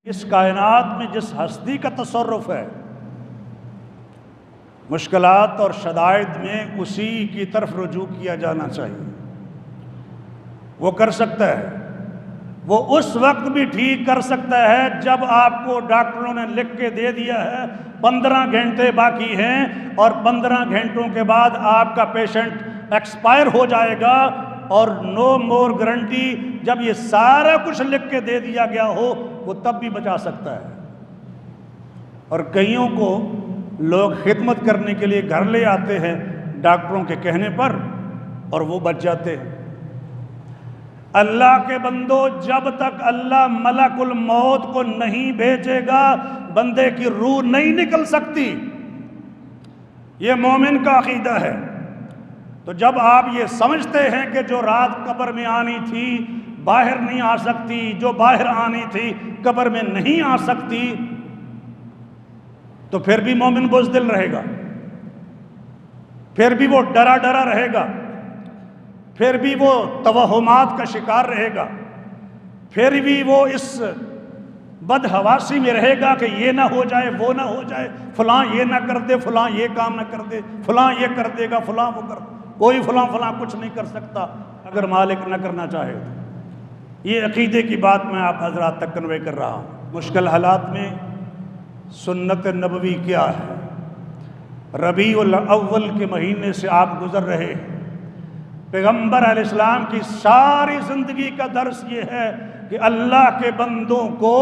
اس کائنات میں جس ہستی کا تصرف ہے، مشکلات اور شدائد میں اسی کی طرف رجوع کیا جانا چاہیے۔ وہ کر سکتا ہے، وہ اس وقت بھی ٹھیک کر سکتا ہے جب آپ کو ڈاکٹروں نے لکھ کے دے دیا ہے 15 گھنٹے باقی ہیں اور 15 گھنٹوں کے بعد آپ کا پیشنٹ ایکسپائر ہو جائے گا، اور نو مور گارنٹی جب یہ سارا کچھ لکھ کے دے دیا گیا ہو وہ تب بھی بچا سکتا ہے۔ اور کئیوں کو لوگ خدمت کرنے کے لیے گھر لے آتے ہیں ڈاکٹروں کے کہنے پر، اور وہ بچ جاتے ہیں۔ اللہ کے بندو، جب تک اللہ ملک الموت کو نہیں بھیجے گا بندے کی روح نہیں نکل سکتی۔ یہ مومن کا عقیدہ ہے۔ تو جب آپ یہ سمجھتے ہیں کہ جو رات قبر میں آنی تھی باہر نہیں آ سکتی، جو باہر آنی تھی قبر میں نہیں آ سکتی، تو پھر بھی مومن بزدل رہے گا، پھر بھی وہ ڈرا ڈرا رہے گا، پھر بھی وہ توہمات کا شکار رہے گا، پھر بھی وہ اس بدحواسی میں رہے گا کہ یہ نہ ہو جائے، وہ نہ ہو جائے، فلاں یہ نہ کر دے، فلاں یہ کام نہ کر دے، فلاں یہ کر دے گا، فلاں وہ کر دے، کوئی فلاں کچھ نہیں کر سکتا اگر مالک نہ کرنا چاہے تو۔ یہ عقیدے کی بات میں آپ حضرات تک کنوے کر رہا ہوں۔ مشکل حالات میں سنت نبوی کیا ہے؟ ربیع الاول کے مہینے سے آپ گزر رہے ہیں۔ پیغمبر علیہ السلام کی ساری زندگی کا درس یہ ہے کہ اللہ کے بندوں کو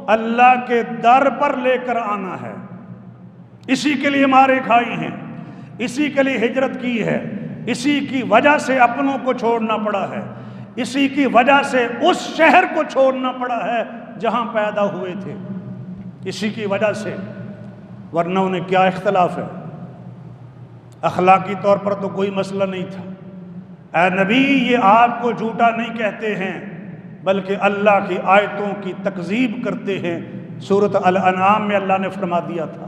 اللہ کے در پر لے کر آنا ہے۔ اسی کے لیے مارے کھائی ہیں، اسی کے لیے ہجرت کی ہے، اسی کی وجہ سے اپنوں کو چھوڑنا پڑا ہے، اسی کی وجہ سے اس شہر کو چھوڑنا پڑا ہے جہاں پیدا ہوئے تھے، اسی کی وجہ سے، ورنہ انہیں کیا اختلاف ہے؟ اخلاقی طور پر تو کوئی مسئلہ نہیں تھا۔ اے نبی، یہ آپ کو جھوٹا نہیں کہتے ہیں بلکہ اللہ کی آیتوں کی تکذیب کرتے ہیں۔ سورۃ الانعام میں اللہ نے فرما دیا تھا،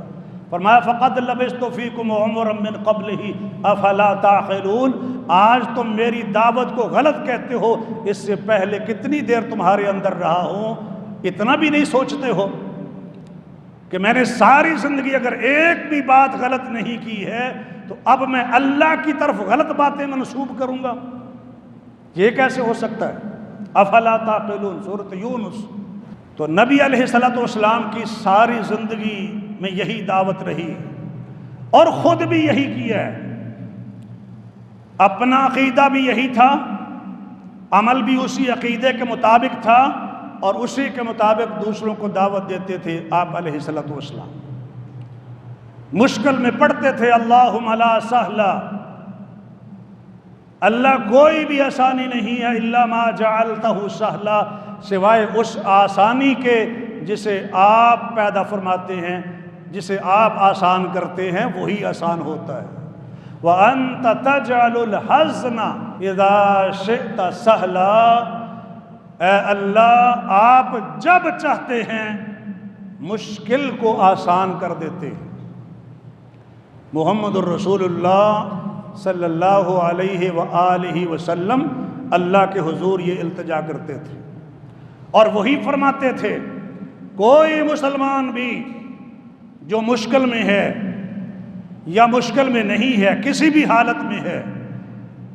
فرمایا فَقَدْ لَبِثْتُ فِيكُمْ عُمُرًا مِّن قَبْلِهِ أَفَلَا تَعْقِلُونَ۔ آج تم میری دعوت کو غلط کہتے ہو، اس سے پہلے کتنی دیر تمہارے اندر رہا ہوں، اتنا بھی نہیں سوچتے ہو کہ میں نے ساری زندگی اگر ایک بھی بات غلط نہیں کی ہے تو اب میں اللہ کی طرف غلط باتیں منسوب کروں گا؟ یہ کیسے ہو سکتا ہے؟ افلا تعقلون، سورۃ یونس۔ تو نبی علیہ السلام کی ساری زندگی میں یہی دعوت رہی اور خود بھی یہی کیا ہے۔ اپنا عقیدہ بھی یہی تھا، عمل بھی اسی عقیدے کے مطابق تھا، اور اسی کے مطابق دوسروں کو دعوت دیتے تھے آپ علیہ السلام۔ مشکل میں پڑھتے تھے اللہم لا سہلا، اللہ کوئی بھی آسانی نہیں ہے، الا ما جعلتہ سہلا، سوائے اس آسانی کے جسے آپ پیدا فرماتے ہیں، جسے آپ آسان کرتے ہیں وہی آسان ہوتا ہے۔ وَأَنْتَ تَجْعَلُ الْحَزْنَ إِذَا شِئْتَ سَهْلًا، اے اللہ آپ جب چاہتے ہیں مشکل کو آسان کر دیتے ہیں۔ محمد الرسول اللہ صلی اللہ علیہ وآلہ وسلم اللہ کے حضور یہ التجا کرتے تھے، اور وہی فرماتے تھے کوئی مسلمان بھی جو مشکل میں ہے یا مشکل میں نہیں ہے، کسی بھی حالت میں ہے،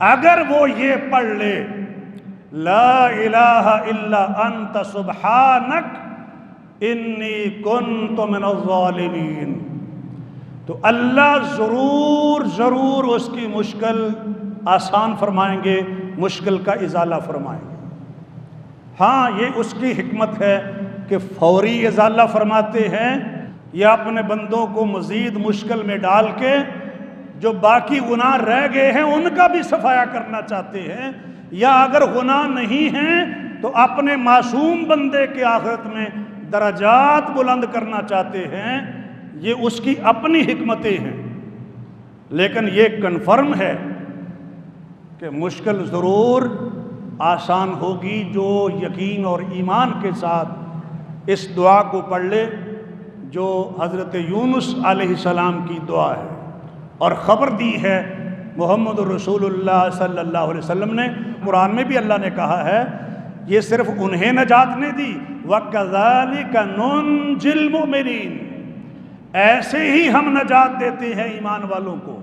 اگر وہ یہ پڑھ لے لا الہ الا انت سبحانک انی کنت من الظالمین، تو اللہ ضرور اس کی مشکل آسان فرمائیں گے، مشکل کا ازالہ فرمائیں گے۔ ہاں، یہ اس کی حکمت ہے کہ فوری ازالہ فرماتے ہیں یا اپنے بندوں کو مزید مشکل میں ڈال کے جو باقی گناہ رہ گئے ہیں ان کا بھی صفایا کرنا چاہتے ہیں، یا اگر گناہ نہیں ہیں تو اپنے معصوم بندے کے آخرت میں درجات بلند کرنا چاہتے ہیں۔ یہ اس کی اپنی حکمتیں ہیں، لیکن یہ کنفرم ہے کہ مشکل ضرور آسان ہوگی جو یقین اور ایمان کے ساتھ اس دعا کو پڑھ لے جو حضرت یونس علیہ السلام کی دعا ہے، اور خبر دی ہے محمد الرسول اللہ صلی اللہ علیہ وسلم نے۔ قرآن میں بھی اللہ نے کہا ہے یہ صرف انہیں نجات نہیں دی، وَكَذَلِكَ نُنْجِي الْمُؤْمِنِينَ، ایسے ہی ہم نجات دیتے ہیں ایمان والوں کو۔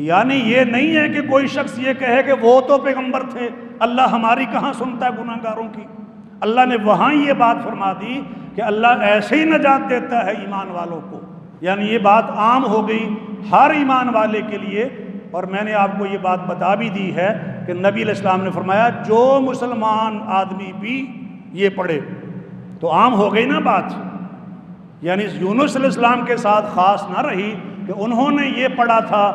یعنی یہ نہیں ہے کہ کوئی شخص یہ کہے کہ وہ تو پیغمبر تھے، اللہ ہماری کہاں سنتا ہے گناہ گاروں کی۔ اللہ نے وہاں یہ بات فرما دی کہ اللہ ایسے ہی نجات دیتا ہے ایمان والوں کو، یعنی یہ بات عام ہو گئی ہر ایمان والے کے لیے۔ اور میں نے آپ کو یہ بات بتا بھی دی ہے کہ نبی علیہ السلام نے فرمایا جو مسلمان آدمی بھی یہ پڑھے، تو عام ہو گئی نا بات، یعنی یونس علیہ السلام کے ساتھ خاص نہ رہی کہ انہوں نے یہ پڑھا تھا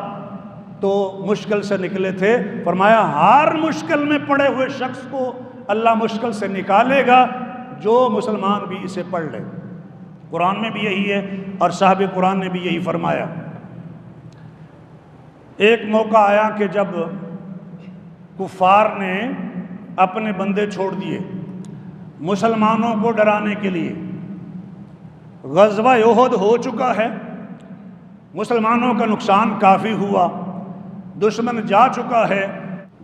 تو مشکل سے نکلے تھے۔ فرمایا ہر مشکل میں پڑے ہوئے شخص کو اللہ مشکل سے نکالے گا جو مسلمان بھی اسے پڑھ لے۔ قرآن میں بھی یہی ہے اور صاحب قرآن نے بھی یہی فرمایا۔ ایک موقع آیا کہ جب کفار نے اپنے بندے چھوڑ دیے مسلمانوں کو ڈرانے کے لیے۔ غزوہ احد ہو چکا ہے، مسلمانوں کا نقصان کافی ہوا، دشمن جا چکا ہے۔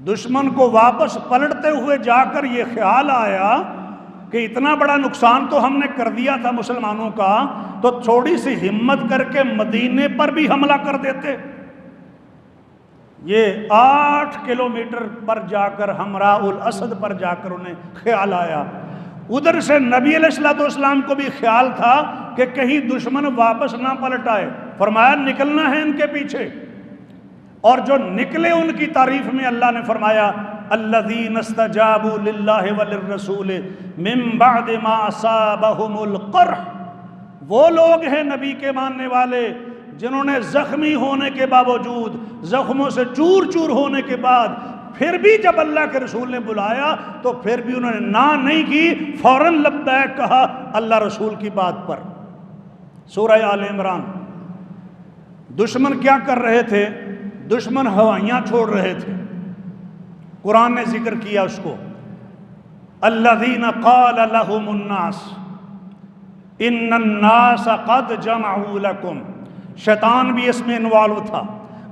دشمن کو واپس پلٹتے ہوئے جا کر یہ خیال آیا کہ اتنا بڑا نقصان تو ہم نے کر دیا تھا مسلمانوں کا، تو تھوڑی سی ہمت کر کے مدینے پر بھی حملہ کر دیتے۔ یہ 8 کلومیٹر پر جا کر حمراء الاسد پر جا کر انہیں خیال آیا۔ ادھر سے نبی علیہ السلام کو بھی خیال تھا کہ کہیں دشمن واپس نہ پلٹ آئے۔ فرمایا نکلنا ہے ان کے پیچھے، اور جو نکلے ان کی تعریف میں اللہ نے فرمایا الذین استجابوا للہ وللرسول من بعد ما اصابہم القرح، وہ لوگ ہیں نبی کے ماننے والے جنہوں نے زخمی ہونے کے باوجود، زخموں سے چور چور ہونے کے بعد، پھر بھی جب اللہ کے رسول نے بلایا تو پھر بھی انہوں نے نہ نہیں کی، فوراً لبیک کہا اللہ رسول کی بات پر۔ سورہ آل عمران۔ دشمن کیا کر رہے تھے؟ دشمن ہوائیاں چھوڑ رہے تھے۔ قرآن نے ذکر کیا اس کو، الذین قال لهم الناس ان الناس قد جمعوا لکم۔ شیطان بھی اس میں انوالو تھا،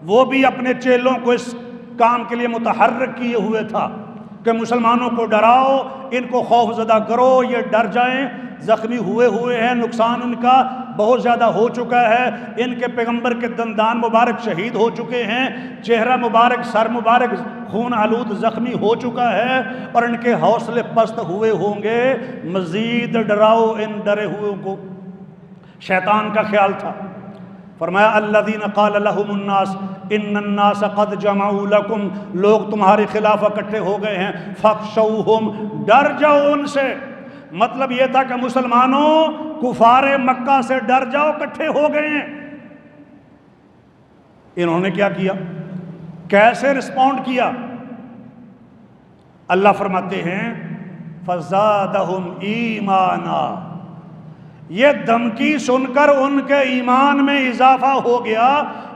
وہ بھی اپنے چیلوں کو اس کام کے لیے متحرک کیے ہوئے تھا کہ مسلمانوں کو ڈراؤ، ان کو خوف زدہ کرو، یہ ڈر جائیں، زخمی ہوئے ہیں، نقصان ان کا بہت زیادہ ہو چکا ہے، ان کے پیغمبر کے دندان مبارک شہید ہو چکے ہیں، چہرہ مبارک، سر مبارک خون آلود زخمی ہو چکا ہے، اور ان کے حوصلے پست ہوئے ہوں گے، مزید ڈراؤ ان ڈرے ہوئے کو۔ شیطان کا خیال تھا۔ فرمایا الذین قال لهم الناس ان الناس قد جمعوا لکم، لوگ تمہارے خلاف اکٹھے ہو گئے ہیں، فاخشوہم، ڈر جاؤ ان سے۔ مطلب یہ تھا کہ مسلمانوں کفار مکہ سے ڈر جاؤ، اکٹھے ہو گئے ہیں۔ انہوں نے کیا کیا؟ کیسے رسپونڈ کیا؟ اللہ فرماتے ہیں فزادہم ایمانا، یہ دھمکی سن کر ان کے ایمان میں اضافہ ہو گیا۔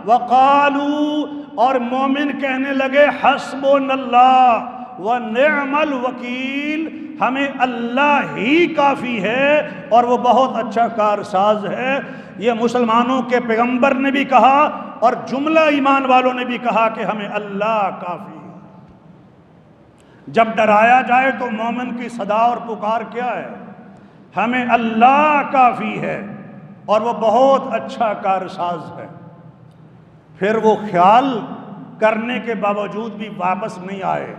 وقالو، اور مومن کہنے لگے حسبنا اللہ ونعم الوکیل، ہمیں اللہ ہی کافی ہے اور وہ بہت اچھا کارساز ہے۔ یہ مسلمانوں کے پیغمبر نے بھی کہا اور جملہ ایمان والوں نے بھی کہا کہ ہمیں اللہ کافی ہے۔ جب ڈرایا جائے تو مومن کی صدا اور پکار کیا ہے؟ ہمیں اللہ کافی ہے اور وہ بہت اچھا کارساز ہے۔ پھر وہ خیال کرنے کے باوجود بھی واپس نہیں آئے،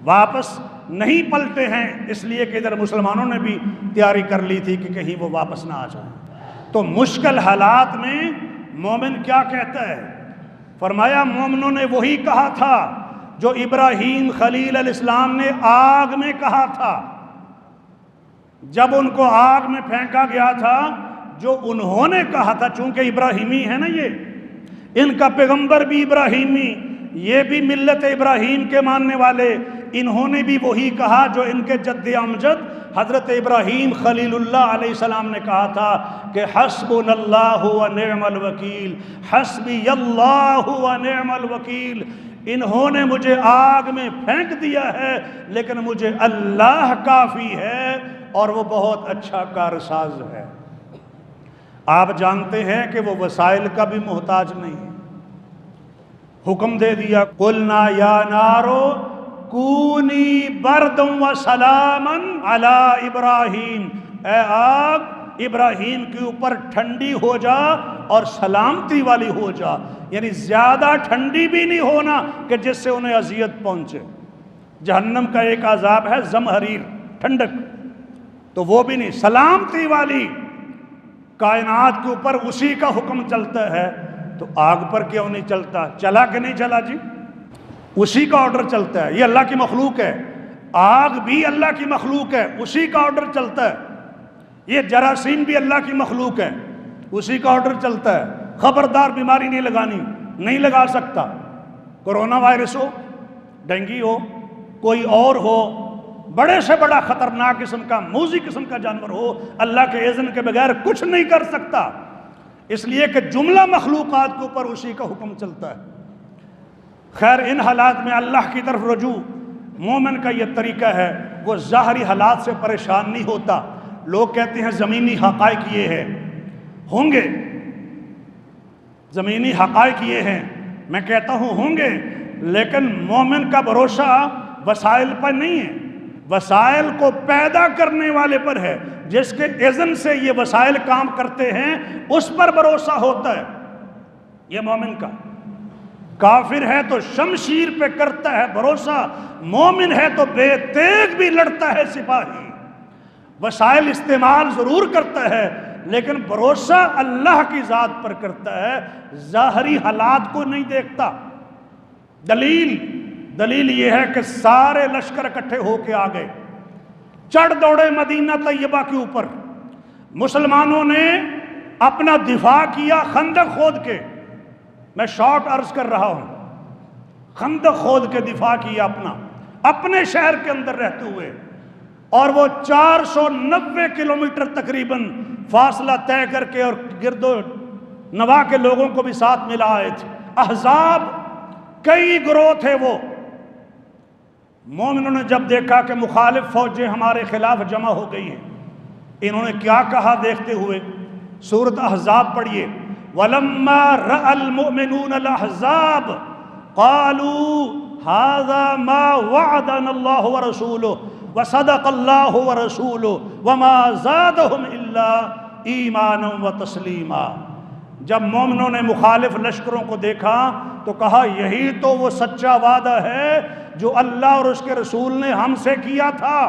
واپس نہیں پلٹے ہیں، اس لیے کہ ادھر مسلمانوں نے بھی تیاری کر لی تھی کہ کہیں وہ واپس نہ آ جائیں۔ تو مشکل حالات میں مومن کیا کہتا ہے؟ فرمایا مومنوں نے وہی کہا تھا جو ابراہیم خلیل علیہ السلام نے آگ میں کہا تھا۔ جب ان کو آگ میں پھینکا گیا تھا، جو انہوں نے کہا تھا، چونکہ ابراہیمی ہے نا، یہ ان کا پیغمبر بھی ابراہیمی، یہ بھی ملت ابراہیم کے ماننے والے، انہوں نے بھی وہی کہا جو ان کے جد امجد حضرت ابراہیم خلیل اللہ علیہ السلام نے کہا تھا کہ حسبنا اللہ و نعم الوکیل، حسبی اللہ و نعم الوکیل۔ انہوں نے مجھے آگ میں پھینک دیا ہے لیکن مجھے اللہ کافی ہے اور وہ بہت اچھا کارساز ہے۔ آپ جانتے ہیں کہ وہ وسائل کا بھی محتاج نہیں ہے۔ حکم دے دیا قلنا یا نارو کونی بردم و سلاما علی ابراہیم، اے آگ ابراہیم کے اوپر ٹھنڈی ہو جا اور سلامتی والی ہو جا، یعنی زیادہ ٹھنڈی بھی نہیں ہونا کہ جس سے انہیں اذیت پہنچے۔ جہنم کا ایک عذاب ہے زمہریر، ٹھنڈک، تو وہ بھی نہیں، سلامتی والی۔ کائنات کے اوپر اسی کا حکم چلتا ہے تو آگ پر کیوں نہیں چلتا؟ چلا کہ نہیں چلا جی؟ اسی کا آرڈر چلتا ہے، یہ اللہ کی مخلوق ہے، آگ بھی اللہ کی مخلوق ہے، اسی کا آرڈر چلتا ہے۔ یہ جراثیم بھی اللہ کی مخلوق ہے، اسی کا آرڈر چلتا ہے۔ خبردار بیماری نہیں لگانی، نہیں لگا سکتا۔ کرونا وائرس ہو، ڈینگی ہو، کوئی اور ہو، بڑے سے بڑا خطرناک قسم کا موذی قسم کا جانور ہو، اللہ کے اذن کے بغیر کچھ نہیں کر سکتا، اس لیے کہ جملہ مخلوقات کے اوپر اسی کا حکم چلتا ہے۔ خیر، ان حالات میں اللہ کی طرف رجوع مومن کا یہ طریقہ ہے، وہ ظاہری حالات سے پریشان نہیں ہوتا۔ لوگ کہتے ہیں زمینی حقائق یہ ہے، ہوں گے زمینی حقائق یہ ہیں، میں کہتا ہوں ہوں گے، لیکن مومن کا بھروسہ وسائل پر نہیں ہے، وسائل کو پیدا کرنے والے پر ہے، جس کے اذن سے یہ وسائل کام کرتے ہیں اس پر بھروسہ ہوتا ہے یہ مومن کا۔ کافر ہے تو شمشیر پہ کرتا ہے بھروسہ، مومن ہے تو بے تیغ بھی لڑتا ہے سپاہی، وسائل استعمال ضرور کرتا ہے لیکن بھروسہ اللہ کی ذات پر کرتا ہے، ظاہری حالات کو نہیں دیکھتا۔ دلیل یہ ہے کہ سارے لشکر اکٹھے ہو کے آ گئے، چڑھ دوڑے مدینہ طیبہ کے اوپر، مسلمانوں نے اپنا دفاع کیا خندق کھود کے، میں شارٹ عرض کر رہا ہوں، خندق کھود کے دفاع کیا اپنے شہر کے اندر رہتے ہوئے، اور وہ 490 کلومیٹر تقریباً فاصلہ طے کر کے اور گرد و نواح کے لوگوں کو بھی ساتھ ملا آئے تھے۔ احزاب کئی گروہ تھے وہ۔ مومنوں نے جب دیکھا کہ مخالف فوجیں ہمارے خلاف جمع ہو گئی ہیں، انہوں نے کیا کہا دیکھتے ہوئے، سورۃ احزاب پڑھیے، وَلَمَّا رَأَى الْمُؤْمِنُونَ الْأَحْزَابَ قَالُوا هَذَا مَا وَعَدَنَا اللَّهُ وَرَسُولُهُ وَصَدَقَ اللَّهُ وَرَسُولُهُ وَمَا زَادَهُمْ إِلَّا إِيمَانًا وَتَسْلِيمًا۔ جب مومنوں نے مخالف لشکروں کو دیکھا تو کہا یہی تو وہ سچا وعدہ ہے جو اللہ اور اس کے رسول نے ہم سے کیا تھا۔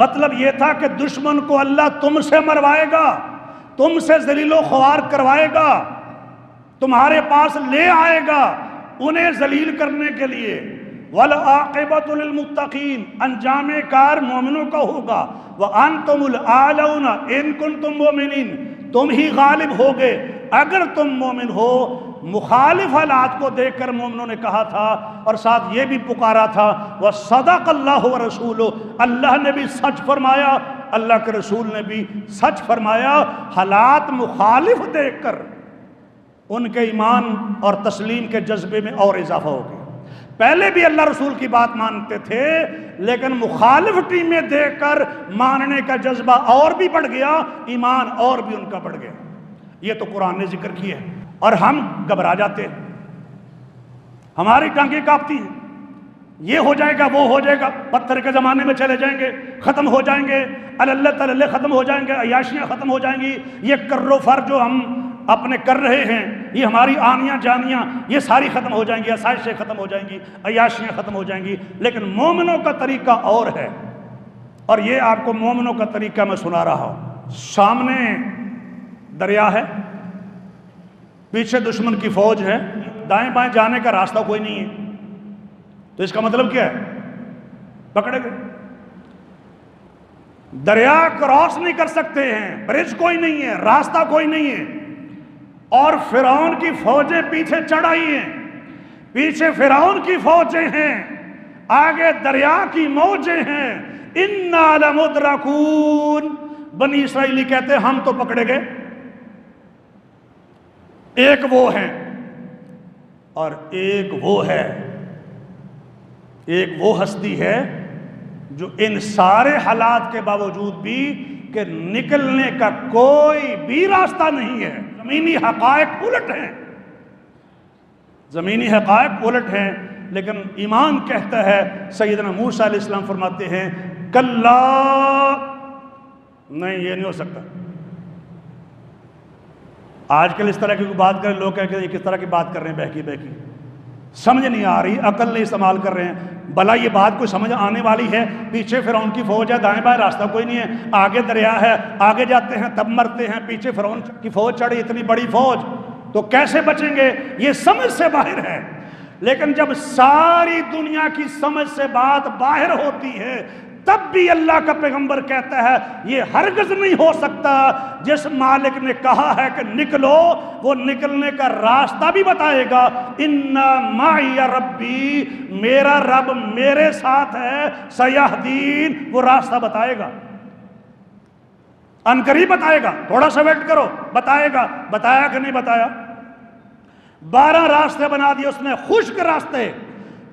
مطلب یہ تھا کہ دشمن کو اللہ تم سے مروائے گا، تم سے ذلیل و خوار کروائے گا، تمہارے پاس لے آئے گا انہیں ذلیل کرنے کے لیے۔ وَالْعَاقِبَةُ لِلْمُتَّقِينَ، انجام کار مومنوں کا ہوگا۔ وَأَنْتُمُ الْأَعْلَوْنَ إِن كُنتُم مُؤْمِنِينَ، تم ہی غالب ہوگے اگر تم مومن ہو۔ مخالف حالات کو دیکھ کر مومنوں نے کہا تھا، اور ساتھ یہ بھی پکارا تھا وَصَدَقَ اللَّهُ وَرَسُولُهُ، اللہ نے بھی سچ فرمایا، اللہ کے رسول نے بھی سچ فرمایا۔ حالات مخالف دیکھ کر ان کے ایمان اور تسلیم کے جذبے میں اور اضافہ ہو گیا۔ پہلے بھی اللہ رسول کی بات مانتے تھے لیکن مخالف ٹیمیں دیکھ کر ماننے کا جذبہ اور بھی بڑھ گیا، ایمان اور بھی ان کا بڑھ گیا۔ یہ تو قرآن نے ذکر کیا ہے، اور ہم گھبرا جاتے ہیں، ہماری ٹانگیں کانپتی ہیں، یہ ہو جائے گا وہ ہو جائے گا، پتھر کے زمانے میں چلے جائیں گے، ختم ہو جائیں گے، اللہ تعالی ختم ہو جائیں گے، عیاشیاں ختم ہو جائیں گی، یہ کر و فر جو ہم اپنے کر رہے ہیں، یہ ہماری آنیاں جانیاں یہ ساری ختم ہو جائیں گی، آسائشیں ختم ہو جائیں گی، عیاشیاں ختم ہو جائیں گی۔ لیکن مومنوں کا طریقہ اور ہے، اور یہ آپ کو مومنوں کا طریقہ میں سنا رہا ہوں۔ سامنے دریا ہے، پیچھے دشمن کی فوج ہے، دائیں بائیں جانے کا راستہ کوئی نہیں ہے، تو اس کا مطلب کیا ہے؟ پکڑے گئے، دریا کراس نہیں کر سکتے ہیں، برج کوئی نہیں ہے، راستہ کوئی نہیں ہے، اور فرعون کی فوجیں پیچھے چڑھ آئی ہیں، پیچھے فرعون کی فوجیں ہیں، آگے دریا کی موجیں ہیں۔ اِنَّا لَمُدْرَكُونَ، بنی اسرائیلی کہتے ہیں ہم تو پکڑے گئے۔ ایک وہ ہیں اور ایک وہ ہے، ایک وہ ہستی ہے جو ان سارے حالات کے باوجود بھی کہ نکلنے کا کوئی بھی راستہ نہیں ہے، زمینی حقائق الٹ ہیں، زمینی حقائق الٹ ہیں، لیکن ایمان کہتا ہے، سیدنا موسیٰ علیہ السلام فرماتے ہیں کلا نہیں یہ نہیں ہو سکتا۔ آج کل اس طرح کی بات کریں لوگ کہتے ہیں کس طرح کی بات کر رہے ہیں، بہکی بہکی، سمجھ نہیں آ رہی، عقل نہیں استعمال کر رہے ہیں۔ بھلا یہ بات کوئی سمجھ آنے والی ہے؟ پیچھے فرعون کی فوج ہے، دائیں بائیں راستہ کوئی نہیں ہے، آگے دریا ہے، آگے جاتے ہیں تب مرتے ہیں، پیچھے فرعون کی فوج چڑھی، اتنی بڑی فوج، تو کیسے بچیں گے؟ یہ سمجھ سے باہر ہے۔ لیکن جب ساری دنیا کی سمجھ سے بات باہر ہوتی ہے تب بھی اللہ کا پیغمبر کہتا ہے یہ ہرگز نہیں ہو سکتا۔ جس مالک نے کہا ہے کہ نکلو، وہ نکلنے کا راستہ بھی بتائے گا۔ ان معی ربی، میرا رب میرے ساتھ ہے، سیہدین، وہ راستہ بتائے گا، عنقریب بتائے گا، تھوڑا سا ویٹ کرو، بتائے گا۔ بتایا کہ نہیں بتایا؟ 12 راستے بنا دیے اس نے، خشک راستے۔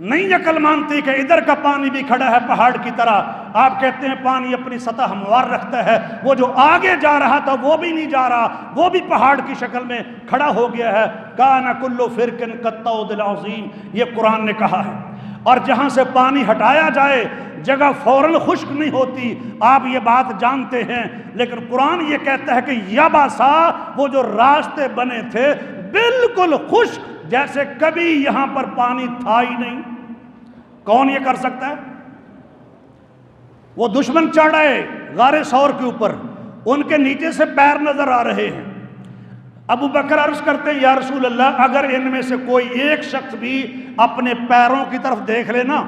نہیں عقل مانتی کہ ادھر کا پانی بھی کھڑا ہے پہاڑ کی طرح۔ آپ کہتے ہیں پانی اپنی سطح ہموار رکھتا ہے، وہ جو آگے جا رہا تھا وہ بھی نہیں جا رہا، وہ بھی پہاڑ کی شکل میں کھڑا ہو گیا ہے۔ کان کل فرق کالطود العظیم، یہ قرآن نے کہا ہے۔ اور جہاں سے پانی ہٹایا جائے جگہ فوراً خشک نہیں ہوتی، آپ یہ بات جانتے ہیں، لیکن قرآن یہ کہتا ہے کہ یابسا، وہ جو راستے بنے تھے بالکل خشک، جیسے کبھی یہاں پر پانی تھا ہی نہیں۔ کون یہ کر سکتا ہے؟ وہ دشمن چڑھ آئے غار ثور کے اوپر، ان کے نیچے سے پیر نظر آ رہے ہیں۔ ابو بکر عرض کرتے ہیں یا رسول اللہ، اگر ان میں سے کوئی ایک شخص بھی اپنے پیروں کی طرف دیکھ لے نا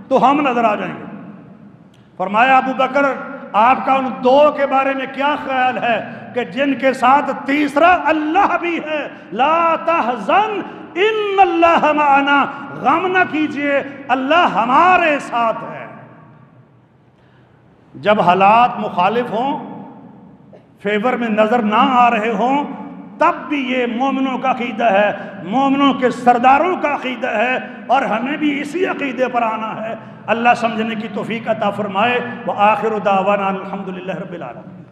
تو ہم نظر آ جائیں گے۔ فرمایا ابو بکر، آپ کا ان 2 کے بارے میں کیا خیال ہے کہ جن کے ساتھ تیسرا اللہ بھی ہے؟ لا تحزن ان اللہ معنا، غم نہ کیجئے، اللہ ہمارے ساتھ ہے۔ جب حالات مخالف ہوں، فیور میں نظر نہ آ رہے ہوں، تب بھی یہ مومنوں کا عقیدہ ہے، مومنوں کے سرداروں کا عقیدہ ہے، اور ہمیں بھی اسی عقیدے پر آنا ہے۔ اللہ سمجھنے کی توفیق عطا فرمائے۔ وآخر دعوانا الحمدللہ رب العالمین۔